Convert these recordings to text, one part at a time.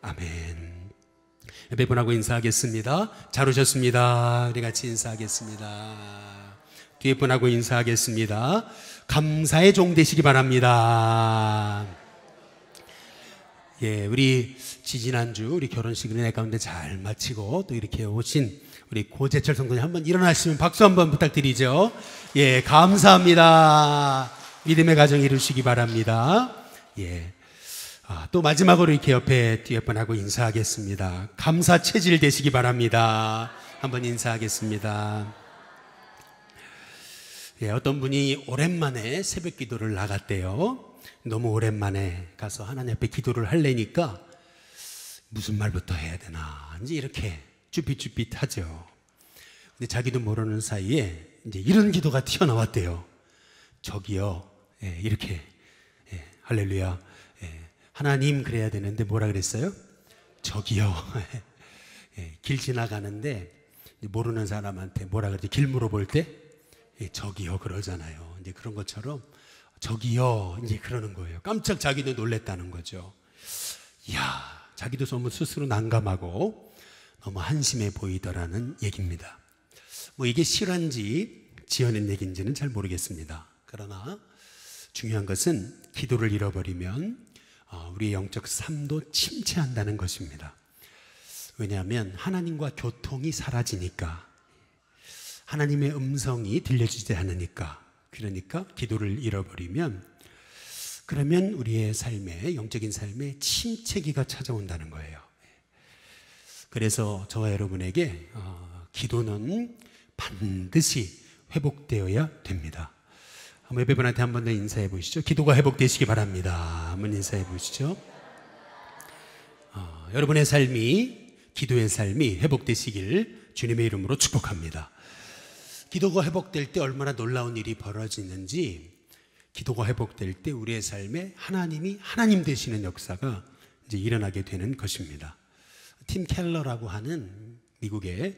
아멘. 몇 분 하고 인사하겠습니다. 잘 오셨습니다. 우리 같이 인사하겠습니다. 뒤에 분하고 인사하겠습니다. 감사의 종 되시기 바랍니다. 예, 우리 지지난주 우리 결혼식 은혜 가운데 잘 마치고 또 이렇게 오신 우리 고재철 성도님 한번 일어나시면 박수 한번 부탁드리죠. 예, 감사합니다. 믿음의 가정 이루시기 바랍니다. 예. 또 마지막으로 이렇게 옆에 뒤에 분하고 인사하겠습니다. 감사 체질 되시기 바랍니다. 한번 인사하겠습니다. 예, 어떤 분이 오랜만에 새벽 기도를 나갔대요. 너무 오랜만에 가서 하나님 앞에 기도를 하려니까 무슨 말부터 해야 되나 이제 이렇게 쭈삣쭈삣하죠. 근데 자기도 모르는 사이에 이제 이런 기도가 튀어나왔대요. 저기요, 예, 이렇게, 예, 할렐루야, 예, 하나님 그래야 되는데 뭐라 그랬어요? 저기요. 예, 길 지나가는데 모르는 사람한테 뭐라 그러지? 길 물어볼 때 예, 저기요 그러잖아요. 이제 그런 것처럼 저기요 이제 그러는 거예요. 깜짝 자기도 놀랬다는 거죠. 이야, 자기도 너무 스스로 난감하고 너무 한심해 보이더라는 얘기입니다. 뭐 이게 실화인지 지어낸 얘기인지는 잘 모르겠습니다. 그러나 중요한 것은 기도를 잃어버리면 우리의 영적 삶도 침체한다는 것입니다. 왜냐하면 하나님과 교통이 사라지니까, 하나님의 음성이 들려주지 않으니까. 그러니까 기도를 잃어버리면 그러면 우리의 삶에, 영적인 삶에 침체기가 찾아온다는 거예요. 그래서 저와 여러분에게 기도는 반드시 회복되어야 됩니다. 한번 옆에분한테 한 번 더 인사해 보시죠. 기도가 회복되시기 바랍니다. 한번 인사해 보시죠. 여러분의 삶이, 기도의 삶이 회복되시길 주님의 이름으로 축복합니다. 기도가 회복될 때 얼마나 놀라운 일이 벌어지는지, 기도가 회복될 때 우리의 삶에 하나님이 하나님 되시는 역사가 이제 일어나게 되는 것입니다. 팀 켈러라고 하는 미국의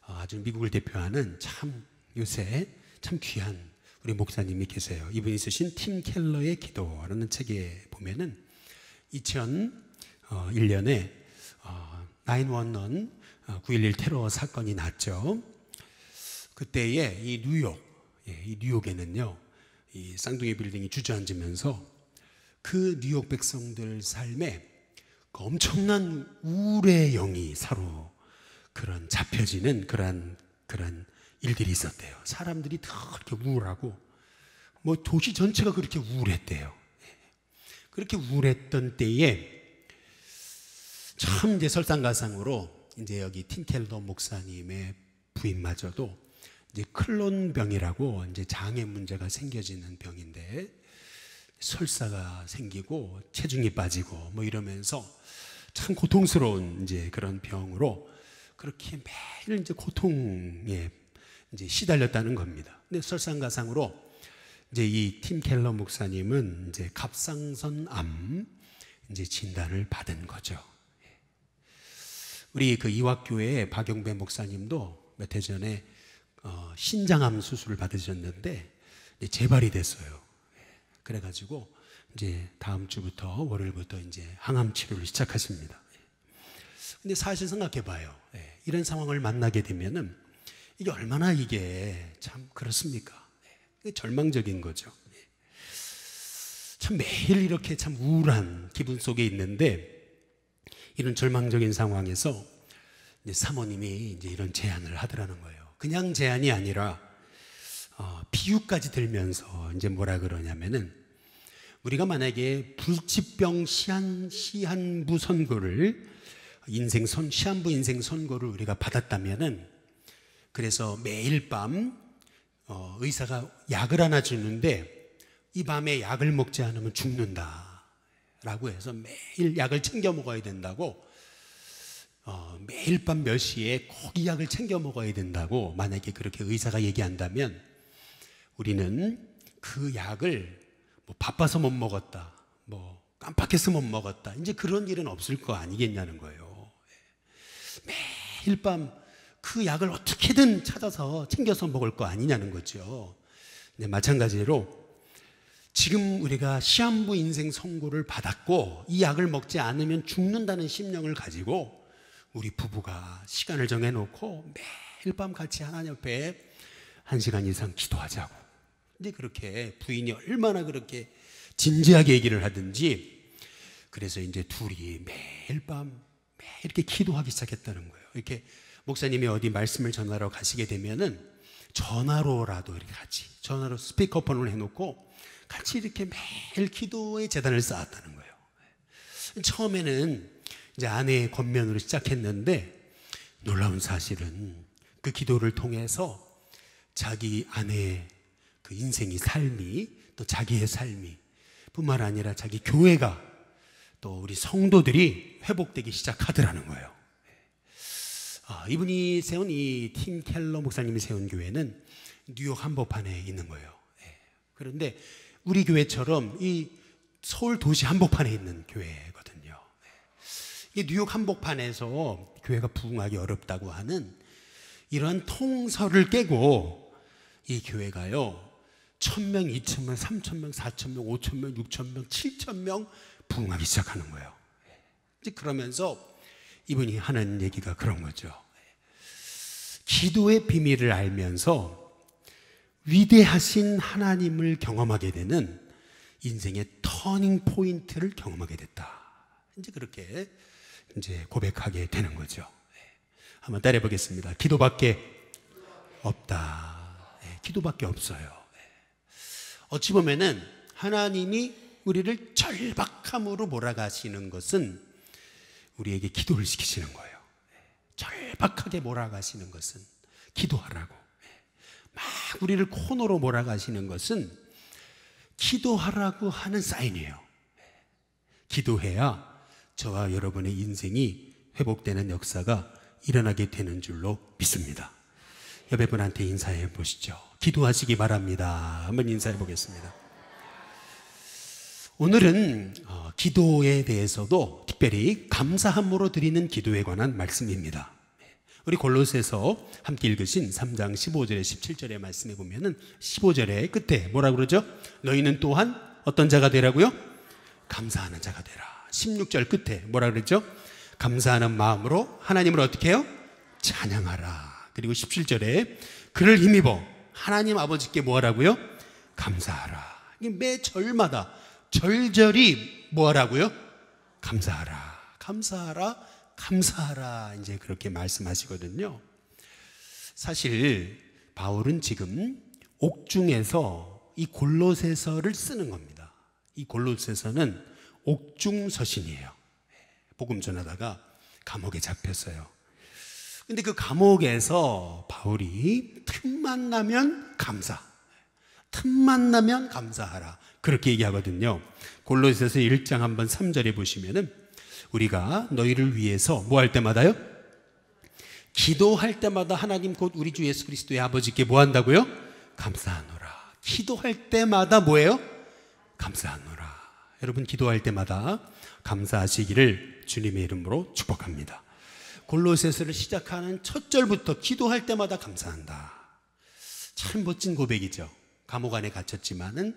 아주 미국을 대표하는 참 요새 참 귀한 우리 목사님이 계세요. 이분이 쓰신 팀 켈러의 기도라는 책에 보면은 2001년에 911 9.11 테러 사건이 났죠. 그때에 이 뉴욕에는요, 이 쌍둥이 빌딩이 주저앉으면서 그 뉴욕 백성들 삶에 그 엄청난 우울의 영이 서로 그런 잡혀지는 그런 일들이 있었대요. 사람들이 다 그렇게 우울하고 뭐 도시 전체가 그렇게 우울했대요. 그렇게 우울했던 때에 참 이제 설상가상으로 이제 여기 팀 켈러 목사님의 부인마저도 이제 클론병이라고 이제 장애 문제가 생겨지는 병인데 설사가 생기고 체중이 빠지고 뭐 이러면서 참 고통스러운 이제 그런 병으로 그렇게 매일 이제 고통에 이제 시달렸다는 겁니다. 근데 설상가상으로 이제 이 팀 켈러 목사님은 이제 갑상선암 이제 진단을 받은 거죠. 우리 그 이화교회 박영배 목사님도 몇 해 전에 신장암 수술을 받으셨는데 재발이 됐어요. 그래가지고 이제 다음 주부터 월요일부터 이제 항암 치료를 시작하십니다. 근데 사실 생각해봐요. 이런 상황을 만나게 되면은 이게 얼마나 이게 참 그렇습니까? 절망적인 거죠. 참 매일 이렇게 참 우울한 기분 속에 있는데 이런 절망적인 상황에서 이제 사모님이 이제 이런 제안을 하더라는 거예요. 그냥 제안이 아니라 비유까지 들면서 이제 뭐라 그러냐면은 우리가 만약에 불치병 시한부 선고를 시한부 인생 선고를 우리가 받았다면은 그래서 매일 밤 의사가 약을 하나 주는데 이 밤에 약을 먹지 않으면 죽는다 라고 해서 매일 약을 챙겨 먹어야 된다고 매일 밤 몇 시에 꼭 이 약을 챙겨 먹어야 된다고 만약에 그렇게 의사가 얘기한다면 우리는 그 약을 뭐 바빠서 못 먹었다, 뭐 깜빡해서 못 먹었다, 이제 그런 일은 없을 거 아니겠냐는 거예요. 매일 밤 그 약을 어떻게든 찾아서 챙겨서 먹을 거 아니냐는 거죠. 네, 마찬가지로 지금 우리가 시한부 인생 선고를 받았고 이 약을 먹지 않으면 죽는다는 심령을 가지고 우리 부부가 시간을 정해놓고 매일 밤 같이 하나님 앞에 1시간 이상 기도하자고. 근데 그렇게 부인이 얼마나 그렇게 진지하게 얘기를 하든지, 그래서 이제 둘이 매일 이렇게 기도하기 시작했다는 거예요. 이렇게 목사님이 어디 말씀을 전하러 가시게 되면은 전화로라도 이렇게 같이 전화로 스피커폰을 해놓고 같이 이렇게 매일 기도의 재단을 쌓았다는 거예요. 처음에는 이제 아내의 권면으로 시작했는데 놀라운 사실은 그 기도를 통해서 자기 아내의 그 인생이, 삶이, 또 자기의 삶이 뿐만 아니라 자기 교회가, 또 우리 성도들이 회복되기 시작하더라는 거예요. 이분이 세운 이 팀 켈러 목사님이 세운 교회는 뉴욕 한복판에 있는 거예요. 그런데 우리 교회처럼 이 서울 도시 한복판에 있는 교회거든요. 이 뉴욕 한복판에서 교회가 부흥하기 어렵다고 하는 이러한 통설을 깨고 이 교회가요 1000명, 2000명, 3000명, 4000명, 5000명, 6000명, 7000명 부흥하기 시작하는 거예요. 이제 그러면서 이분이 하는 얘기가 그런 거죠. 기도의 비밀을 알면서 위대하신 하나님을 경험하게 되는 인생의 터닝 포인트를 경험하게 됐다. 이제 그렇게 이제 고백하게 되는 거죠. 한번 따라해 보겠습니다. 기도밖에 없다. 기도밖에 없어요. 어찌 보면은 하나님이 우리를 절박함으로 몰아가시는 것은 우리에게 기도를 시키시는 거예요. 절박하게 몰아가시는 것은 기도하라고. 막 우리를 코너로 몰아가시는 것은 기도하라고 하는 사인이에요. 기도해야 저와 여러분의 인생이 회복되는 역사가 일어나게 되는 줄로 믿습니다. 옆에 분한테 인사해 보시죠. 기도하시기 바랍니다. 한번 인사해 보겠습니다. 오늘은 기도에 대해서도 특별히 감사함으로 드리는 기도에 관한 말씀입니다. 우리 골로새서 함께 읽으신 3장 15절에 17절의 말씀에 보면은 15절의 끝에 뭐라고 그러죠? 너희는 또한 어떤 자가 되라고요? 감사하는 자가 되라. 16절 끝에 뭐라 그랬죠? 감사하는 마음으로 하나님을 어떻게 해요? 찬양하라. 그리고 17절에 그를 힘입어 하나님 아버지께 뭐 하라고요? 감사하라. 매 절마다 절절히 뭐 하라고요? 감사하라. 감사하라. 감사하라. 이제 그렇게 말씀하시거든요. 사실 바울은 지금 옥중에서 이 골로새서를 쓰는 겁니다. 이 골로새서는 옥중서신이에요. 복음 전하다가 감옥에 잡혔어요. 근데 그 감옥에서 바울이 틈만 나면 감사, 틈만 나면 감사하라. 그렇게 얘기하거든요. 골로새서 1장 한번 3절에 보시면은 우리가 너희를 위해서 뭐 할 때마다요? 기도할 때마다 하나님 곧 우리 주 예수 그리스도의 아버지께 뭐 한다고요? 감사하노라. 기도할 때마다 뭐예요? 감사하노라. 여러분 기도할 때마다 감사하시기를 주님의 이름으로 축복합니다. 골로새서를 시작하는 첫 절부터 기도할 때마다 감사한다. 참 멋진 고백이죠. 감옥 안에 갇혔지만은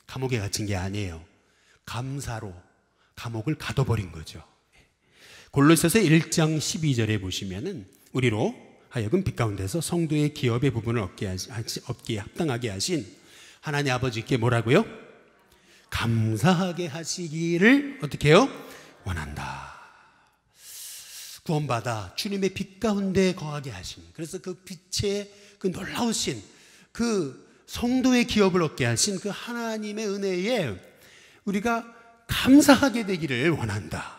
감옥에 갇힌 게 아니에요. 감사로 감옥을 가둬버린 거죠. 골로새서 1장 12절에 보시면은 우리로 하여금 빛 가운데서 성도의 기업의 부분을 얻기에 합당하게 하신 하나님 아버지께 뭐라고요? 감사하게 하시기를 어떻게 해요? 원한다. 구원받아 주님의 빛 가운데 거하게 하신, 그래서 그 빛의 그 놀라우신 그 성도의 기업을 얻게 하신 그 하나님의 은혜에 우리가 감사하게 되기를 원한다.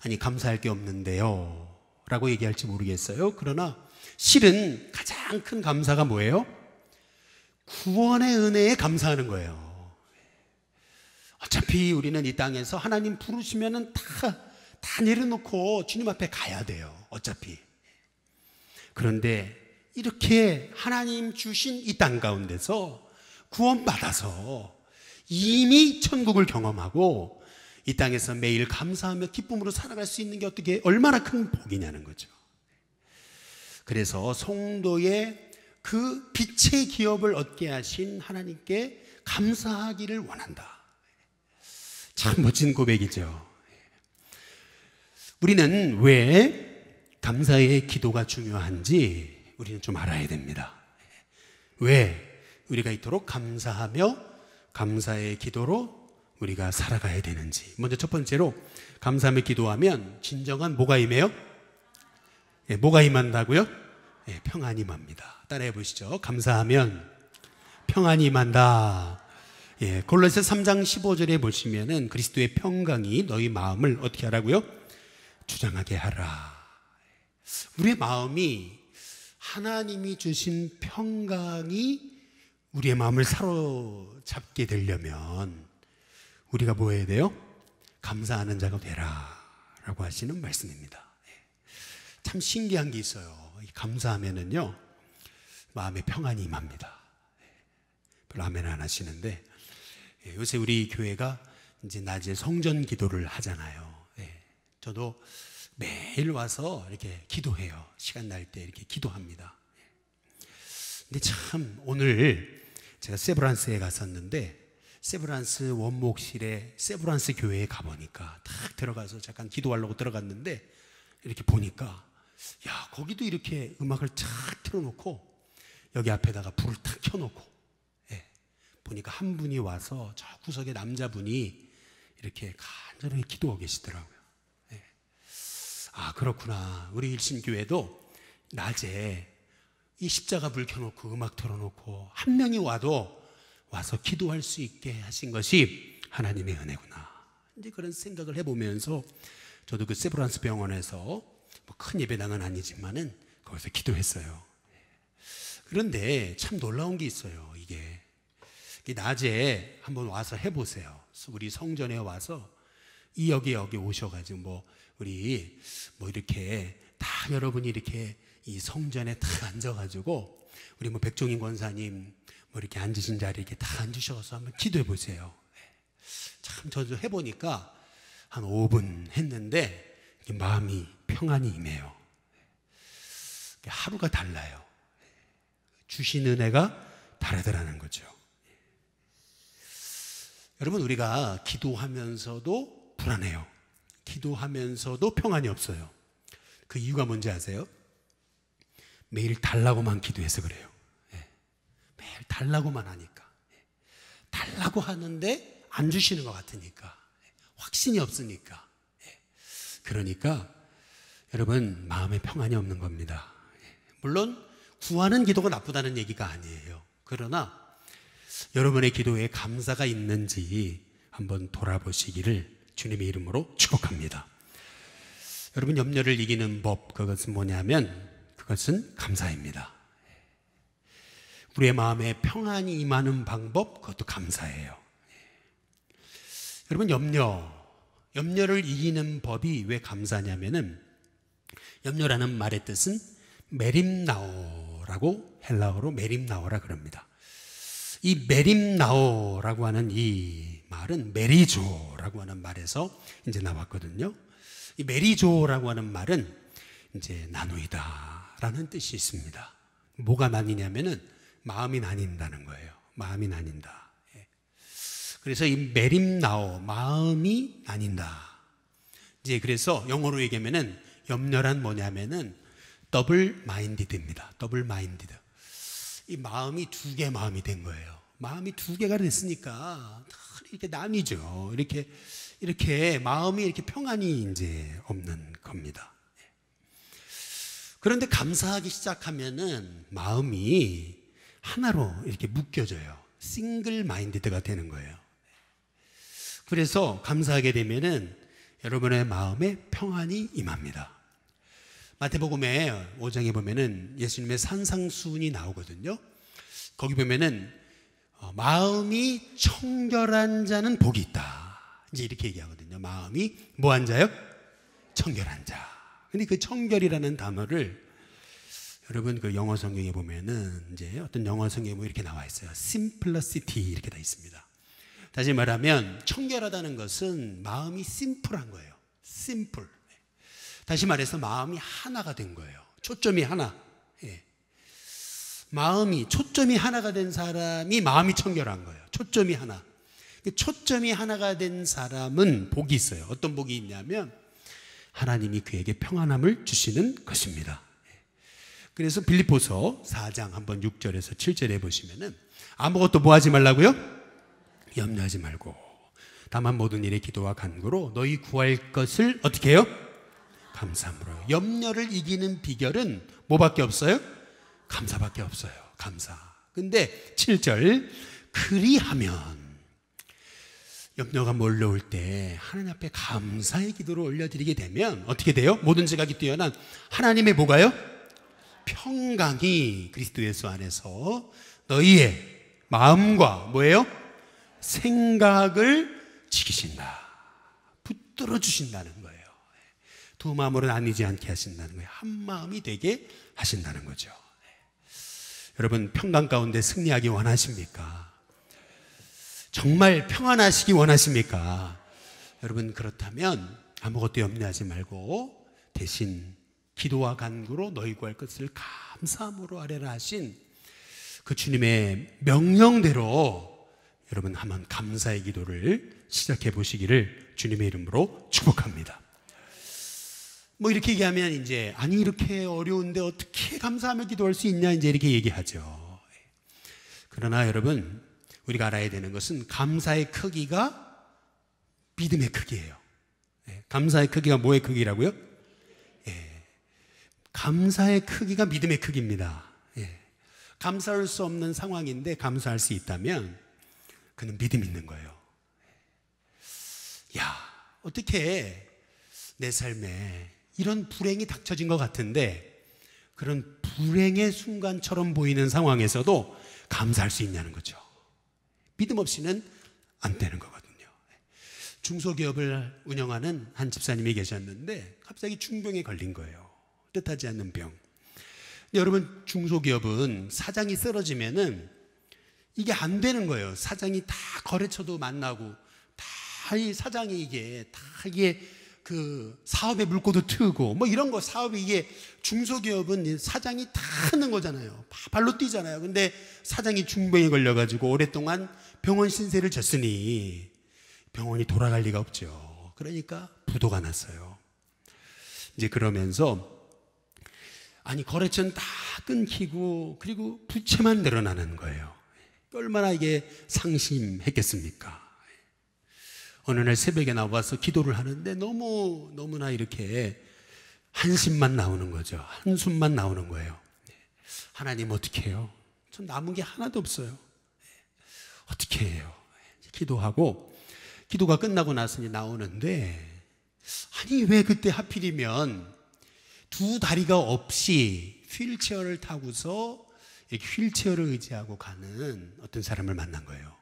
아니 감사할 게 없는데요 라고 얘기할지 모르겠어요. 그러나 실은 가장 큰 감사가 뭐예요? 구원의 은혜에 감사하는 거예요. 어차피 우리는 이 땅에서 하나님 부르시면은 다 내려놓고 주님 앞에 가야 돼요. 어차피. 그런데 이렇게 하나님 주신 이 땅 가운데서 구원받아서 이미 천국을 경험하고 이 땅에서 매일 감사하며 기쁨으로 살아갈 수 있는 게 어떻게 얼마나 큰 복이냐는 거죠. 그래서 성도의 그 빛의 기업을 얻게 하신 하나님께 감사하기를 원한다. 참 멋진 고백이죠. 우리는 왜 감사의 기도가 중요한지 우리는 좀 알아야 됩니다. 왜 우리가 이토록 감사하며 감사의 기도로 우리가 살아가야 되는지. 먼저 첫 번째로 감사하며 기도하면 진정한 뭐가 임해요? 뭐가 임한다고요? 평안이 임합니다. 따라해 보시죠. 감사하면 평안이 임한다. 골로새 3장 15절에 보시면은 그리스도의 평강이 너희 마음을 어떻게 하라고요? 주장하게 하라. 우리의 마음이 하나님이 주신 평강이 우리의 마음을 사로잡게 되려면 우리가 뭐 해야 돼요? 감사하는 자가 되라 라고 하시는 말씀입니다. 참 신기한 게 있어요. 감사하면은요 마음에 평안이 임합니다. 별로 아멘 안 하시는데 요새 우리 교회가 이제 낮에 성전 기도를 하잖아요. 저도 매일 와서 이렇게 기도해요. 시간 날 때 이렇게 기도합니다. 근데 참 오늘 제가 세브란스에 갔었는데 세브란스 원목실에 세브란스 교회에 가보니까 딱 들어가서 잠깐 기도하려고 들어갔는데 이렇게 보니까 야 거기도 이렇게 음악을 쫙 틀어놓고 여기 앞에다가 불을 탁 켜놓고 보니까 한 분이 와서 저 구석에 남자분이 이렇게 간절하게 기도하고 계시더라고요. 아 그렇구나. 우리 일신교회도 낮에 이 십자가 불 켜놓고 음악 틀어놓고 한 명이 와서 기도할 수 있게 하신 것이 하나님의 은혜구나. 이제 그런 생각을 해보면서 저도 그 세브란스 병원에서 뭐 큰 예배당은 아니지만은 거기서 기도했어요. 그런데 참 놀라운 게 있어요. 이게 낮에 한번 와서 해보세요. 우리 성전에 와서 여기 오셔가지고 우리 이렇게 다 여러분이 이렇게 이 성전에 다 앉아가지고 우리 백종인 권사님 이렇게 앉으신 자리에 이렇게 다 앉으셔서 한번 기도해 보세요. 참 저도 해보니까 한 5분 했는데 마음이 평안이 임해요. 하루가 달라요. 주신 은혜가 다르더라는 거죠. 여러분 우리가 기도하면서도 불안해요. 기도하면서도 평안이 없어요. 그 이유가 뭔지 아세요? 매일 달라고만 기도해서 그래요. 매일 달라고만 하니까. 달라고 하는데 안 주시는 것 같으니까. 확신이 없으니까. 그러니까 여러분 마음에 평안이 없는 겁니다. 물론 구하는 기도가 나쁘다는 얘기가 아니에요. 그러나 여러분의 기도에 감사가 있는지 한번 돌아보시기를 주님의 이름으로 축복합니다. 여러분 염려를 이기는 법 그것은 뭐냐면 그것은 감사입니다. 우리의 마음에 평안이 임하는 방법 그것도 감사예요. 여러분 염려를 이기는 법이 왜 감사냐면은 염려라는 말의 뜻은 메림나오라고 헬라어로 메림나오라 그럽니다. 이 메림나오라고 하는 이 말은 메리조라고 하는 말에서 이제 나왔거든요. 이 메리조라고 하는 말은 이제 나누이다라는 뜻이 있습니다. 뭐가 나뉘냐면은 마음이 나뉜다는 거예요. 마음이 나뉜다. 그래서 이 메림나오 마음이 나뉜다. 이제 그래서 영어로 얘기하면은 염려란 뭐냐면은 더블 마인디드입니다. 더블 마인디드. 이 마음이 두 개 마음이 된 거예요. 마음이 두 개가 됐으니까 이렇게 나뉘죠. 이렇게 마음이 이렇게 평안이 이제 없는 겁니다. 그런데 감사하기 시작하면은 마음이 하나로 이렇게 묶여져요. 싱글 마인디드가 되는 거예요. 그래서 감사하게 되면은 여러분의 마음에 평안이 임합니다. 마태복음에 5장에 보면은 예수님의 산상수훈이 나오거든요. 거기 보면은 마음이 청결한 자는 복이 있다. 이제 이렇게 얘기하거든요. 마음이 뭐한 자요? 청결한 자. 근데 그 청결이라는 단어를 여러분 그 영어 성경에 보면은 이제 어떤 영어 성경에 뭐 이렇게 나와 있어요. simplicity 이렇게 다 있습니다. 다시 말하면 청결하다는 것은 마음이 심플한 거예요. 심플. 다시 말해서 마음이 하나가 된 거예요. 초점이 하나. 마음이, 초점이 하나가 된 사람이 마음이 청결한 거예요. 초점이 하나. 초점이 하나가 된 사람은 복이 있어요. 어떤 복이 있냐면 하나님이 그에게 평안함을 주시는 것입니다. 그래서 빌립보서 4장 한번 6절에서 7절에 보시면은 아무것도 뭐 하지 말라고요? 염려하지 말고 다만 모든 일에 기도와 간구로 너희 구할 것을 어떻게 해요? 감사함으로. 염려를 이기는 비결은 뭐밖에 없어요? 감사밖에 없어요. 감사. 근데 7절 그리하면 염려가 몰려올 때 하나님 앞에 감사의 기도를 올려드리게 되면 어떻게 돼요? 모든 지각이 뛰어난 하나님의 뭐가요? 평강이 그리스도 예수 안에서 너희의 마음과 뭐예요? 생각을 지키신다. 붙들어 주신다는 거예요. 두 마음으로 나뉘지 않게 하신다는 거예요. 한 마음이 되게 하신다는 거죠. 여러분 평강 가운데 승리하기 원하십니까? 정말 평안하시기 원하십니까? 여러분 그렇다면 아무것도 염려하지 말고 대신 기도와 간구로 너희 구할 것을 감사함으로 아뢰라 하신 그 주님의 명령대로 여러분 한번 감사의 기도를 시작해 보시기를 주님의 이름으로 축복합니다. 뭐 이렇게 얘기하면 이제 아니 이렇게 어려운데 어떻게 감사하며 기도할 수 있냐 이제 이렇게 얘기하죠. 그러나 여러분 우리가 알아야 되는 것은 감사의 크기가 믿음의 크기예요. 감사의 크기가 뭐의 크기라고요? 감사의 크기가 믿음의 크기입니다. 감사할 수 없는 상황인데 감사할 수 있다면 그는 믿음이 있는 거예요. 야, 어떻게 내 삶에 이런 불행이 닥쳐진 것 같은데 그런 불행의 순간처럼 보이는 상황에서도 감사할 수 있냐는 거죠. 믿음 없이는 안 되는 거거든요. 중소기업을 운영하는 한 집사님이 계셨는데 갑자기 중병에 걸린 거예요. 뜻하지 않는 병. 근데 여러분 중소기업은 사장이 쓰러지면은 이게 안 되는 거예요. 사장이 다 거래처도 만나고 다 이 사장이 이게 그 사업에 물꼬도 트고 뭐 이런 거 사업이 이게 중소기업은 사장이 다 하는 거잖아요. 발로 뛰잖아요. 근데 사장이 중병에 걸려가지고 오랫동안 병원 신세를 졌으니 병원이 돌아갈 리가 없죠. 그러니까 부도가 났어요. 이제 그러면서 아니 거래처는 다 끊기고 그리고 부채만 늘어나는 거예요. 얼마나 이게 상심했겠습니까? 어느 날 새벽에 나와서 기도를 하는데 너무나 이렇게 한심만 나오는 거죠. 한숨만 나오는 거예요. 하나님 어떻게 해요? 전 남은 게 하나도 없어요. 어떻게 해요? 기도하고 기도가 끝나고 나서 나오는데 아니 왜 그때 하필이면 두 다리가 없이 휠체어를 타고서 휠체어를 의지하고 가는 어떤 사람을 만난 거예요.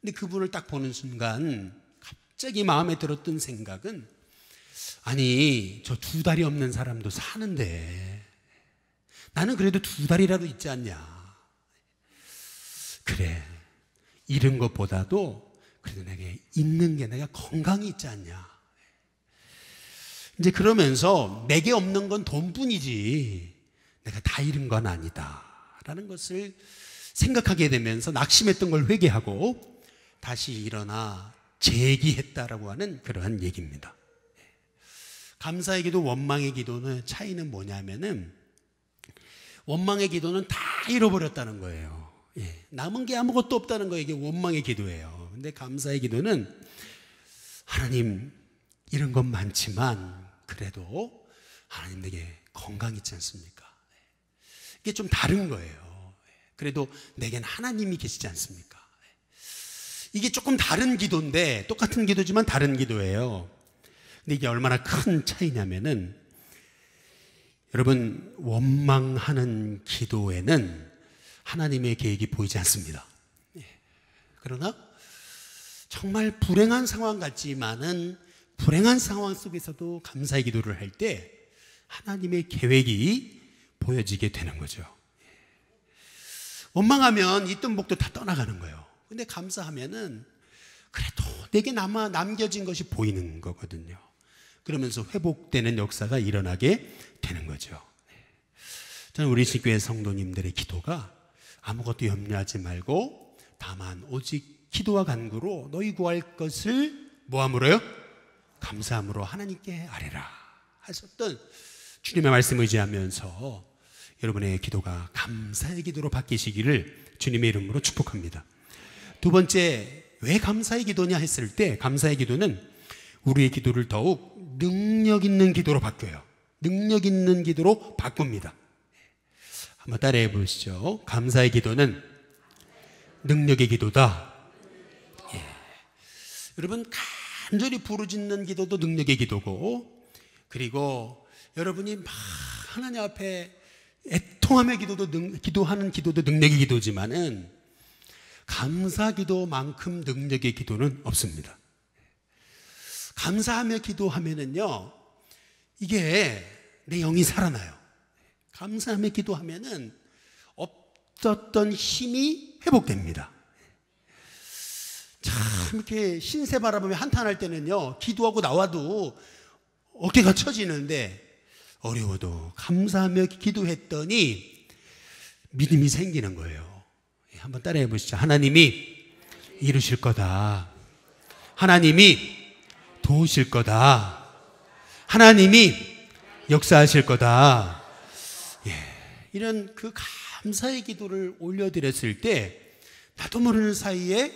근데 그분을 딱 보는 순간 갑자기 마음에 들었던 생각은 아니 저 두 다리 없는 사람도 사는데 나는 그래도 두 다리라도 있지 않냐. 그래 잃은 것보다도 그래도 내게 있는 게 내가 건강이 있지 않냐. 이제 그러면서 내게 없는 건 돈뿐이지 내가 다 잃은 건 아니다 라는 것을 생각하게 되면서 낙심했던 걸 회개하고 다시 일어나 재기했다라고 하는 그러한 얘기입니다. 감사의 기도, 원망의 기도는 차이는 뭐냐면은 원망의 기도는 다 잃어버렸다는 거예요. 남은 게 아무것도 없다는 거예요. 이게 원망의 기도예요. 근데 감사의 기도는 하나님 잃은 건 많지만 그래도 하나님 내게 건강 있지 않습니까? 이게 좀 다른 거예요. 그래도 내겐 하나님이 계시지 않습니까? 이게 조금 다른 기도인데 똑같은 기도지만 다른 기도예요. 근데 이게 얼마나 큰 차이냐면은 여러분 원망하는 기도에는 하나님의 계획이 보이지 않습니다. 그러나 정말 불행한 상황 같지만은 불행한 상황 속에서도 감사의 기도를 할 때 하나님의 계획이 보여지게 되는 거죠. 원망하면 있던 복도 다 떠나가는 거예요. 근데 감사하면은 그래도 내게 남겨진 것이 보이는 거거든요. 그러면서 회복되는 역사가 일어나게 되는 거죠. 저는 우리 식교회 성도님들의 기도가 아무것도 염려하지 말고 다만 오직 기도와 간구로 너희 구할 것을 뭐함으로요? 감사함으로 하나님께 아뢰라 하셨던 주님의 말씀 의지하면서 여러분의 기도가 감사의 기도로 바뀌시기를 주님의 이름으로 축복합니다. 두 번째, 왜 감사의 기도냐 했을 때 감사의 기도는 우리의 기도를 더욱 능력 있는 기도로 바뀌어요. 능력 있는 기도로 바꿉니다. 한번 따라해 보시죠. 감사의 기도는 능력의 기도다. 예. 여러분 간절히 부르짖는 기도도 능력의 기도고, 그리고 여러분이 막 하나님 앞에 애통하며 기도하는 기도도 능력의 기도지만은 감사 기도만큼 능력의 기도는 없습니다. 감사하며 기도하면은요, 이게 내 영이 살아나요. 감사하며 기도하면은 없었던 힘이 회복됩니다. 참 이렇게 신세 바라보며 한탄할 때는요, 기도하고 나와도 어깨가 처지는데 어려워도 감사하며 기도했더니 믿음이 생기는 거예요. 한번 따라해 보시죠. 하나님이 이루실 거다. 하나님이 도우실 거다. 하나님이 역사하실 거다. 예, 이런 그 감사의 기도를 올려드렸을 때 나도 모르는 사이에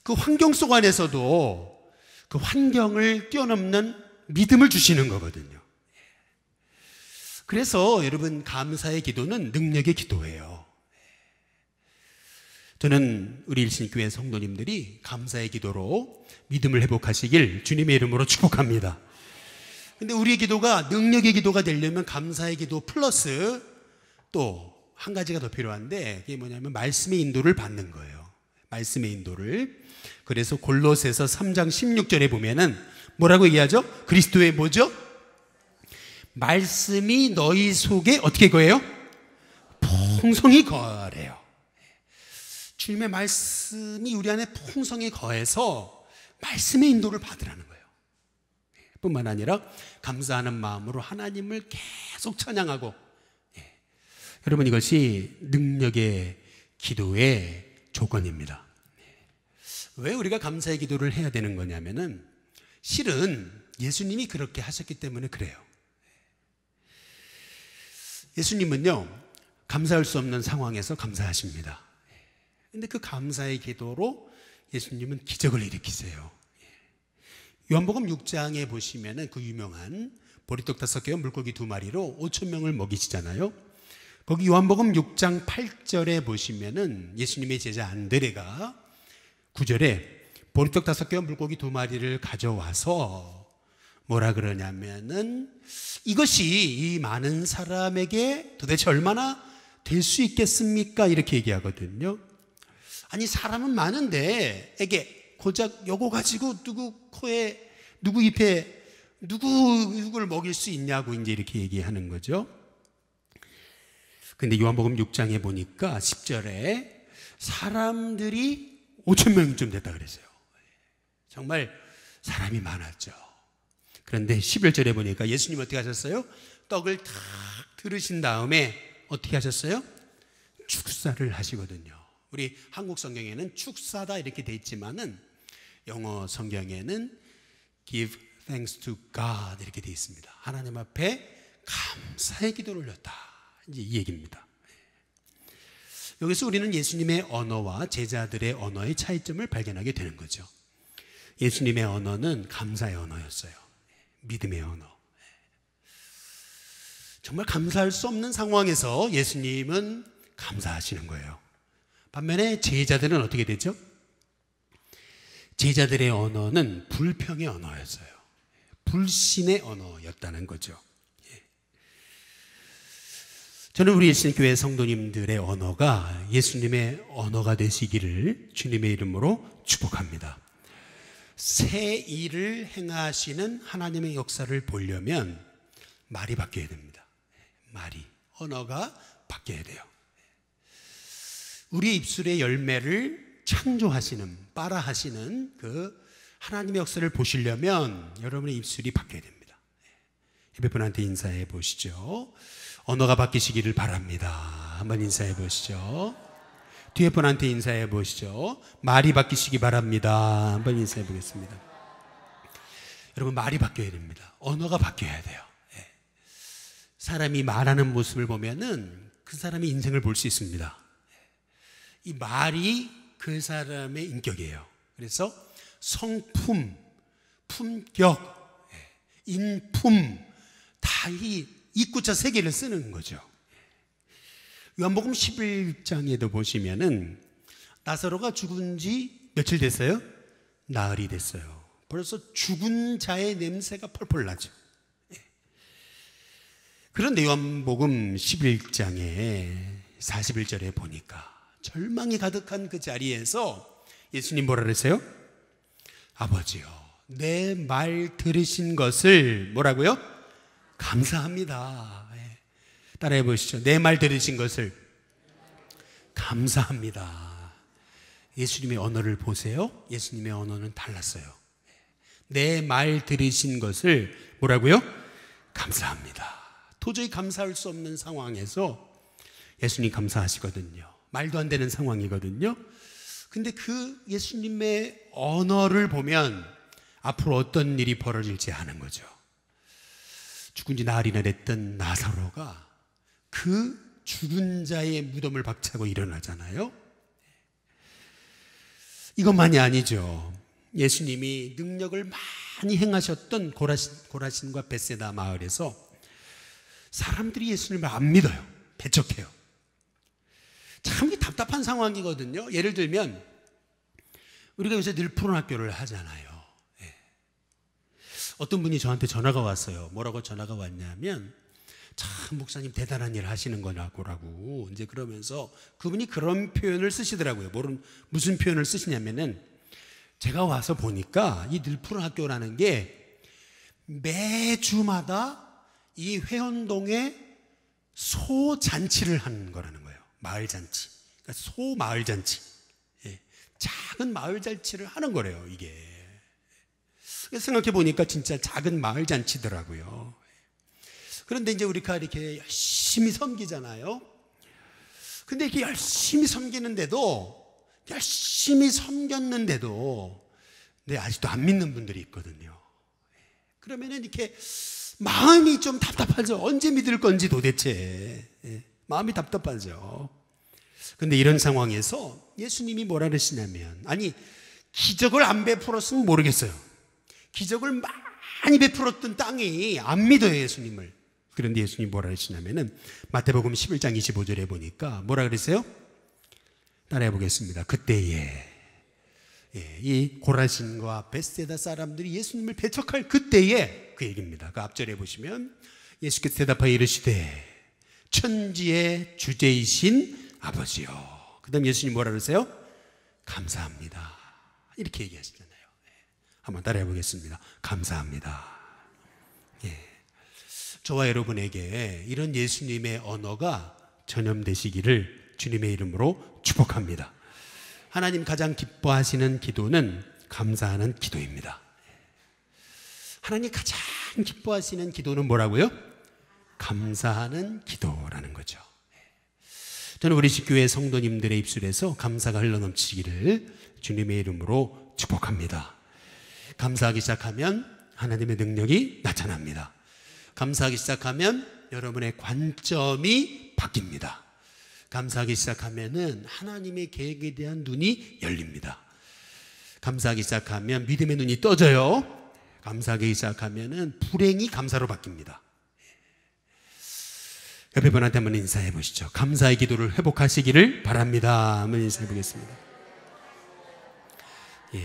그 환경 속 안에서도 그 환경을 뛰어넘는 믿음을 주시는 거거든요. 그래서 여러분 감사의 기도는 능력의 기도예요. 저는 우리 일신교회 성도님들이 감사의 기도로 믿음을 회복하시길 주님의 이름으로 축복합니다. 근데 우리의 기도가 능력의 기도가 되려면 감사의 기도 플러스 또 한 가지가 더 필요한데, 그게 뭐냐면 말씀의 인도를 받는 거예요. 말씀의 인도를. 그래서 골로새서 3장 16절에 보면은 뭐라고 얘기하죠? 그리스도의 뭐죠? 말씀이 너희 속에 어떻게 거해요? 풍성히 거하래요. 주님의 말씀이 우리 안에 풍성히 거해서 말씀의 인도를 받으라는 거예요. 뿐만 아니라 감사하는 마음으로 하나님을 계속 찬양하고, 여러분 이것이 능력의 기도의 조건입니다. 왜 우리가 감사의 기도를 해야 되는 거냐면은 실은 예수님이 그렇게 하셨기 때문에 그래요. 예수님은요, 감사할 수 없는 상황에서 감사하십니다. 근데 그 감사의 기도로 예수님은 기적을 일으키세요. 요한복음 6장에 보시면은 그 유명한 보리떡 5개와 물고기 2마리로 5,000명을 먹이시잖아요. 거기 요한복음 6장 8절에 보시면은 예수님의 제자 안드레가 9절에 보리떡 5개와 물고기 2마리를 가져와서 뭐라 그러냐면은 이것이 이 많은 사람에게 도대체 얼마나 될 수 있겠습니까? 이렇게 얘기하거든요. 아니 사람은 많은데 이게 고작 요거 가지고 누구 코에 누구 입에 누구를 먹일 수 있냐고 이제 이렇게 얘기하는 거죠. 근데 요한복음 6장에 보니까 10절에 사람들이 5,000명쯤 됐다 그랬어요. 정말 사람이 많았죠. 그런데 11절에 보니까 예수님 어떻게 하셨어요? 떡을 탁 들으신 다음에 어떻게 하셨어요? 축사를 하시거든요. 우리 한국 성경에는 축사다 이렇게 돼 있지만은 영어 성경에는 give thanks to God 이렇게 돼 있습니다. 하나님 앞에 감사의 기도를 올렸다. 이제 이 얘기입니다. 여기서 우리는 예수님의 언어와 제자들의 언어의 차이점을 발견하게 되는 거죠. 예수님의 언어는 감사의 언어였어요. 믿음의 언어. 정말 감사할 수 없는 상황에서 예수님은 감사하시는 거예요. 반면에 제자들은 어떻게 되죠? 제자들의 언어는 불평의 언어였어요. 불신의 언어였다는 거죠. 저는 우리 일신교회 성도님들의 언어가 예수님의 언어가 되시기를 주님의 이름으로 축복합니다. 새 일을 행하시는 하나님의 역사를 보려면 말이 바뀌어야 됩니다. 말이, 언어가 바뀌어야 돼요. 우리 입술의 열매를 창조하시는, 빨아하시는 그 하나님의 역사를 보시려면 여러분의 입술이 바뀌어야 됩니다. 옆에 분한테 인사해 보시죠. 언어가 바뀌시기를 바랍니다. 한번 인사해 보시죠. 뒤에 분한테 인사해 보시죠. 말이 바뀌시기 바랍니다. 한번 인사해 보겠습니다. 여러분, 말이 바뀌어야 됩니다. 언어가 바뀌어야 돼요. 예. 사람이 말하는 모습을 보면은 그 사람의 인생을 볼 수 있습니다. 이 말이 그 사람의 인격이에요. 그래서 성품, 품격, 인품 다 이 입구자 세 개를 쓰는 거죠. 요한복음 11장에도 보시면은 나사로가 죽은 지 며칠 됐어요? 나흘이 됐어요. 벌써 죽은 자의 냄새가 펄펄 나죠. 그런데 요한복음 11장에 41절에 보니까 절망이 가득한 그 자리에서 예수님 뭐라 그러세요? 아버지요, 내 말 들으신 것을 뭐라고요? 감사합니다. 따라해 보시죠. 내 말 들으신 것을 감사합니다. 예수님의 언어를 보세요. 예수님의 언어는 달랐어요. 내 말 들으신 것을 뭐라고요? 감사합니다. 도저히 감사할 수 없는 상황에서 예수님 감사하시거든요. 말도 안 되는 상황이거든요. 근데 그 예수님의 언어를 보면 앞으로 어떤 일이 벌어질지 아는 거죠. 죽은 지 나흘이나 됐던 나사로가 그 죽은 자의 무덤을 박차고 일어나잖아요. 이것만이 아니죠. 예수님이 능력을 많이 행하셨던 고라신과 벳세다 마을에서 사람들이 예수님을 안 믿어요. 배척해요. 참 답답한 상황이거든요. 예를 들면 우리가 요새 늘 푸른 학교를 하잖아요. 어떤 분이 저한테 전화가 왔어요. 뭐라고 전화가 왔냐면, 참 목사님 대단한 일 하시는 거라고 이제 그러면서 그분이 그런 표현을 쓰시더라고요. 무슨 표현을 쓰시냐면은, 제가 와서 보니까 이 늘푸른 학교라는 게 매주마다 이 회원동에 소잔치를 하는 거라는 거예요. 마을잔치. 그러니까 소마을잔치. 작은 마을잔치를 하는 거래요, 이게. 생각해 보니까 진짜 작은 마을잔치더라고요. 그런데 이제 우리가 이렇게 열심히 섬기잖아요. 근데 이렇게 열심히 섬겼는데도 아직도 안 믿는 분들이 있거든요. 그러면은 이렇게 마음이 좀 답답하죠. 언제 믿을 건지 도대체. 마음이 답답하죠. 근데 이런 상황에서 예수님이 뭐라 그러시냐면, 아니, 기적을 안 베풀었으면 모르겠어요. 기적을 많이 베풀었던 땅이 안 믿어요, 예수님을. 그런데 예수님이 뭐라 그러시냐면은 마태복음 11장 25절에 보니까 뭐라 그랬어요? 따라해 보겠습니다. 그때에 이 고라신과 벳세다 사람들이 예수님을 배척할 그때에 그 얘기입니다. 그 앞절에 보시면 예수께서 대답하여 이르시되 천지의 주제이신 아버지요. 그 다음 예수님 뭐라 그러세요? 감사합니다. 이렇게 얘기하시잖아요. 한번 따라해 보겠습니다. 감사합니다. 저와 여러분에게 이런 예수님의 언어가 전염되시기를 주님의 이름으로 축복합니다. 하나님 가장 기뻐하시는 기도는 감사하는 기도입니다. 하나님 가장 기뻐하시는 기도는 뭐라고요? 감사하는 기도라는 거죠. 저는 우리 집교회 성도님들의 입술에서 감사가 흘러넘치기를 주님의 이름으로 축복합니다. 감사하기 시작하면 하나님의 능력이 나타납니다. 감사하기 시작하면 여러분의 관점이 바뀝니다. 감사하기 시작하면은 하나님의 계획에 대한 눈이 열립니다. 감사하기 시작하면 믿음의 눈이 떠져요. 감사하기 시작하면은 불행이 감사로 바뀝니다. 옆에 분한테 한번 인사해 보시죠. 감사의 기도를 회복하시기를 바랍니다. 한번 인사해 보겠습니다.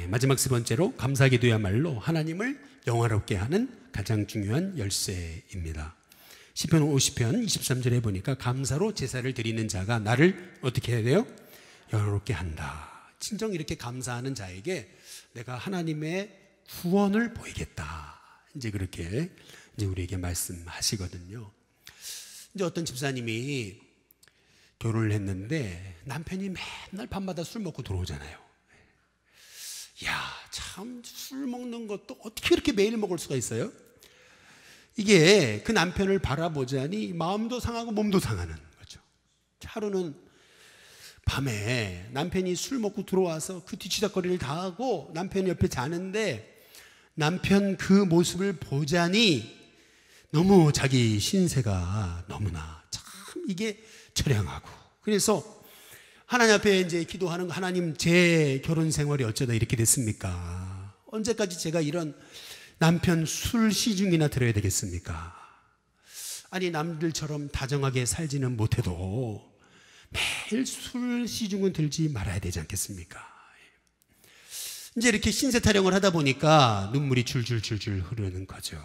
마지막 세 번째로 감사 기도야말로 하나님을 영화롭게 하는 가장 중요한 열쇠입니다. 시편 50편 23절에 보니까 감사로 제사를 드리는 자가 나를 어떻게 해야 돼요? 영화롭게 한다. 진정 이렇게 감사하는 자에게 내가 하나님의 구원을 보이겠다. 이제 그렇게 이제 우리에게 말씀하시거든요. 이제 어떤 집사님이 결혼을 했는데 남편이 맨날 밤마다 술 먹고 들어오잖아요. 야, 참 술 먹는 것도 어떻게 이렇게 매일 먹을 수가 있어요? 이게 그 남편을 바라보자니 마음도 상하고 몸도 상하는 거죠. 하루는 밤에 남편이 술 먹고 들어와서 그 뒤치다거리를 다 하고 남편 옆에 자는데 남편 그 모습을 보자니 너무 자기 신세가 너무나 참 이게 처량하고, 그래서 하나님 앞에 이제 기도하는 거, 하나님 제 결혼 생활이 어쩌다 이렇게 됐습니까? 언제까지 제가 이런 남편 술 시중이나 들어야 되겠습니까? 아니 남들처럼 다정하게 살지는 못해도 매일 술 시중은 들지 말아야 되지 않겠습니까? 이제 이렇게 신세 타령을 하다 보니까 눈물이 줄줄줄줄 흐르는 거죠.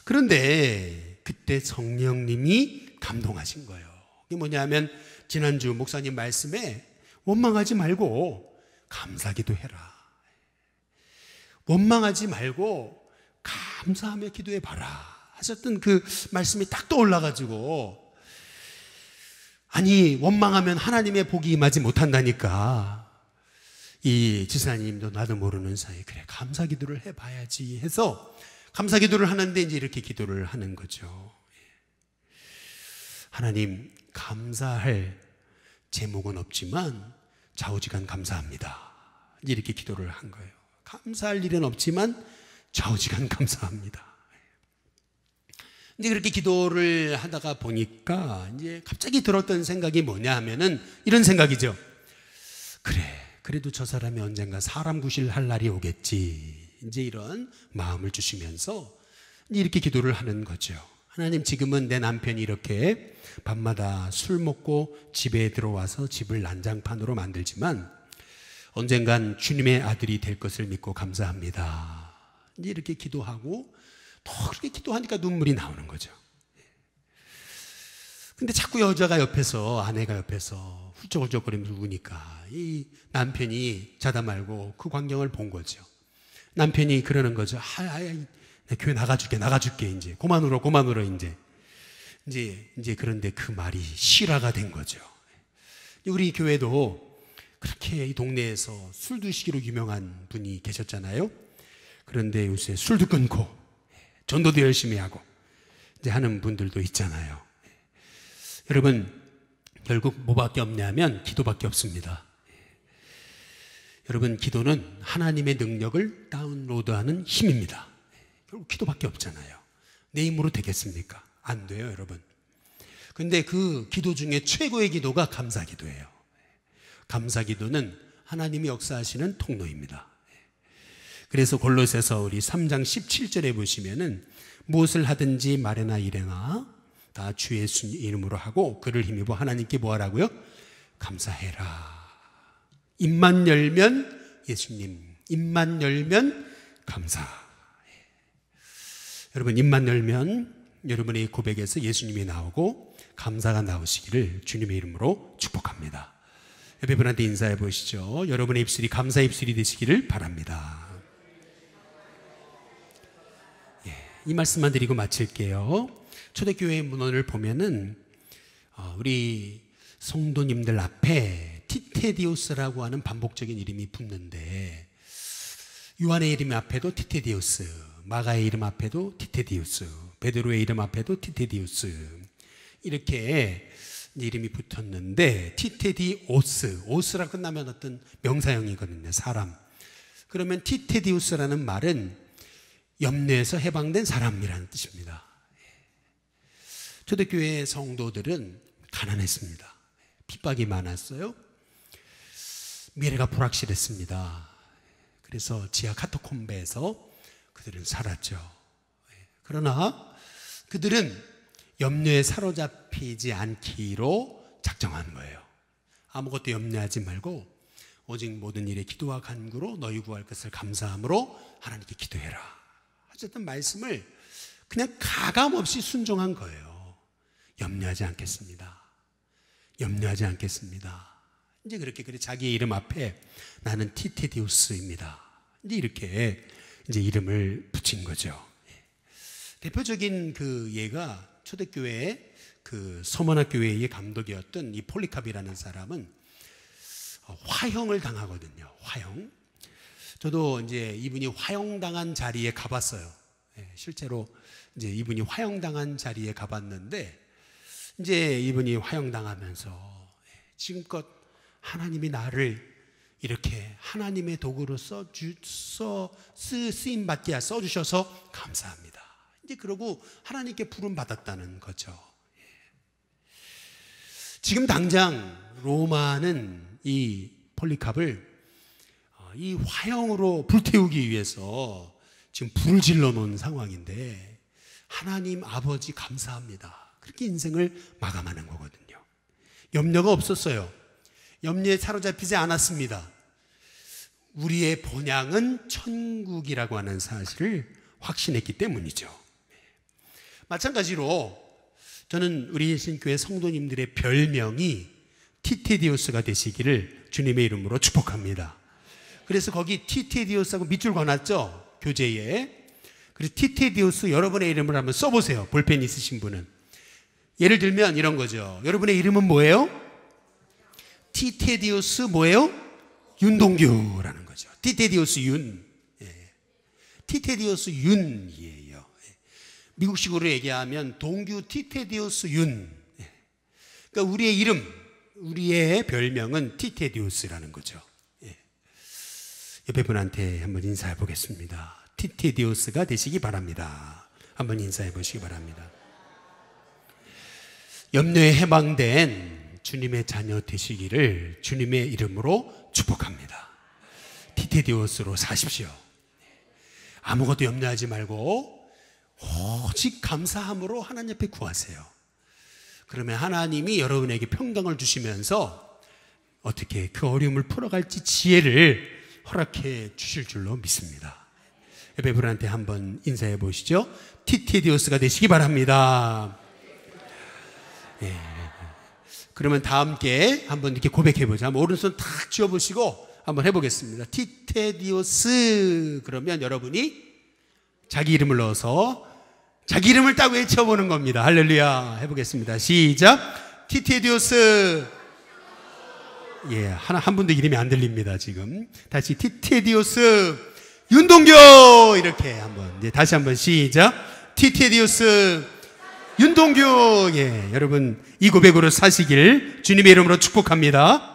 그런데 그때 성령님이 감동하신 거예요. 이게 뭐냐면 지난주 목사님 말씀에 원망하지 말고 감사기도 해라. 원망하지 말고 감사하며 기도해 봐라 하셨던 그 말씀이 딱 떠올라가지고, 아니 원망하면 하나님의 복이 임하지 못한다니까 이 지사님도 나도 모르는 사이에 그래 감사기도를 해봐야지 해서 감사기도를 하는데 이제 이렇게 기도를 하는 거죠. 하나님, 감사할 제목은 없지만 좌우지간 감사합니다. 이제 이렇게 기도를 한 거예요. 감사할 일은 없지만 좌우지간 감사합니다. 이제 그렇게 기도를 하다가 보니까 이제 갑자기 들었던 생각이 뭐냐 하면은 이런 생각이죠. 그래도 저 사람이 언젠가 사람 구실할 날이 오겠지. 이제 이런 마음을 주시면서 이렇게 기도를 하는 거죠. 하나님, 지금은 내 남편이 이렇게 밤마다 술 먹고 집에 들어와서 집을 난장판으로 만들지만 언젠간 주님의 아들이 될 것을 믿고 감사합니다. 이제 이렇게 기도하고 또 그렇게 기도하니까 눈물이 나오는 거죠. 근데 자꾸 여자가 옆에서, 아내가 옆에서 훌쩍훌쩍거리면서 우니까 이 남편이 자다 말고 그 광경을 본 거죠. 남편이 그러는 거죠. 나 교회 나가줄게 이제 그만 울어 이제 그런데 그 말이 실화가 된 거죠. 우리 교회도 그렇게 이 동네에서 술 드시기로 유명한 분이 계셨잖아요. 그런데 요새 술도 끊고 전도도 열심히 하고 이제 하는 분들도 있잖아요. 여러분, 결국 뭐밖에 없냐면 기도밖에 없습니다. 여러분, 기도는 하나님의 능력을 다운로드하는 힘입니다. 결국 기도밖에 없잖아요. 내 힘으로 되겠습니까? 안 돼요, 여러분. 근데 그 기도 중에 최고의 기도가 감사기도예요. 감사기도는 하나님이 역사하시는 통로입니다. 그래서 골로새서 우리 3장 17절에 보시면은 무엇을 하든지 말이나 일행아 다 주 예수 이름으로 하고 그를 힘입어 하나님께 뭐 하라고요? 감사해라. 입만 열면 예수님, 입만 열면 감사. 여러분, 입만 열면 여러분의 고백에서 예수님이 나오고 감사가 나오시기를 주님의 이름으로 축복합니다. 옆에 분한테 인사해 보시죠. 여러분의 입술이 감사 입술이 되시기를 바랍니다. 이 말씀만 드리고 마칠게요. 초대교회 문헌을 보면은 우리 성도님들 앞에 티테디오스라고 하는 반복적인 이름이 붙는데, 요한의 이름 앞에도 티테디오스, 마가의 이름 앞에도 티테디오스, 베드로의 이름 앞에도 티테디오스, 이렇게 이름이 붙었는데, 티테디오스, 오스라 끝나면 어떤 명사형이거든요. 사람. 그러면 티테디오스라는 말은 염려에서 해방된 사람이라는 뜻입니다. 초대교회 성도들은 가난했습니다. 핍박이 많았어요. 미래가 불확실했습니다. 그래서 지하 카타콤베에서 그들은 살았죠. 그러나 그들은 염려에 사로잡히지 않기로 작정한 거예요. 아무것도 염려하지 말고 오직 모든 일에 기도와 간구로 너희 구할 것을 감사함으로 하나님께 기도해라 하셨던 말씀을 그냥 가감없이 순종한 거예요. 염려하지 않겠습니다. 염려하지 않겠습니다. 이제 그렇게 자기의 이름 앞에 나는 티테디우스입니다. 이제 이렇게 이제 이름을 붙인 거죠. 대표적인 그 예가 초대교회의 그 서머나교회의 감독이었던 이 폴리캅이라는 사람은 화형을 당하거든요. 화형. 저도 이제 이분이 화형당한 자리에 가봤어요. 실제로 이제 이분이 화형당한 자리에 가봤는데, 이제 이분이 화형당하면서 지금껏 하나님이 나를 이렇게 하나님의 도구로 쓰임받게 써주셔서 감사합니다. 이제 그러고 하나님께 부름받았다는 거죠. 지금 당장 로마는 이 폴리캅을 이 화형으로 불태우기 위해서 지금 불을 질러 놓은 상황인데, 하나님 아버지 감사합니다, 그렇게 인생을 마감하는 거거든요. 염려가 없었어요. 염려에 사로잡히지 않았습니다. 우리의 본향은 천국이라고 하는 사실을 확신했기 때문이죠. 마찬가지로 저는 우리 신교회 성도님들의 별명이 티테디오스가 되시기를 주님의 이름으로 축복합니다. 그래서 거기 티테디오스하고 밑줄 그어놨죠, 교재에. 그래서 티테디오스 여러분의 이름을 한번 써보세요, 볼펜 있으신 분은. 예를 들면 이런 거죠. 여러분의 이름은 뭐예요? 티테디오스 뭐예요? 윤동규라는 거죠. 티테디오스 윤. 티테디오스 윤이에요. 미국식으로 얘기하면 동규 티테디오스 윤. 그러니까 우리의 이름, 우리의 별명은 티테디오스라는 거죠. 옆에 분한테 한번 인사해 보겠습니다. 티테디오스가 되시기 바랍니다. 한번 인사해 보시기 바랍니다. 염려에 해방된 주님의 자녀 되시기를 주님의 이름으로 축복합니다. 티테디오스로 사십시오. 아무것도 염려하지 말고 오직 감사함으로 하나님 앞에 구하세요. 그러면 하나님이 여러분에게 평강을 주시면서 어떻게 그 어려움을 풀어갈지 지혜를 허락해 주실 줄로 믿습니다. 옆에 분한테 한번 인사해 보시죠. 티테디오스가 되시기 바랍니다. 예. 그러면 다 함께 한번 이렇게 고백해 보자. 한번 오른손 탁 쥐어 보시고 한번 해보겠습니다. 티테디오스. 그러면 여러분이 자기 이름을 넣어서 자기 이름을 딱 외쳐보는 겁니다. 할렐루야. 해보겠습니다. 시작. 티테디오스. 예, 한 분도 이름이 안 들립니다, 지금. 다시 티테디오스 윤동규. 이렇게 한번, 이제 다시 한번 시작. 티테디오스 윤동규. 예, 여러분 이 고백으로 사시길 주님의 이름으로 축복합니다.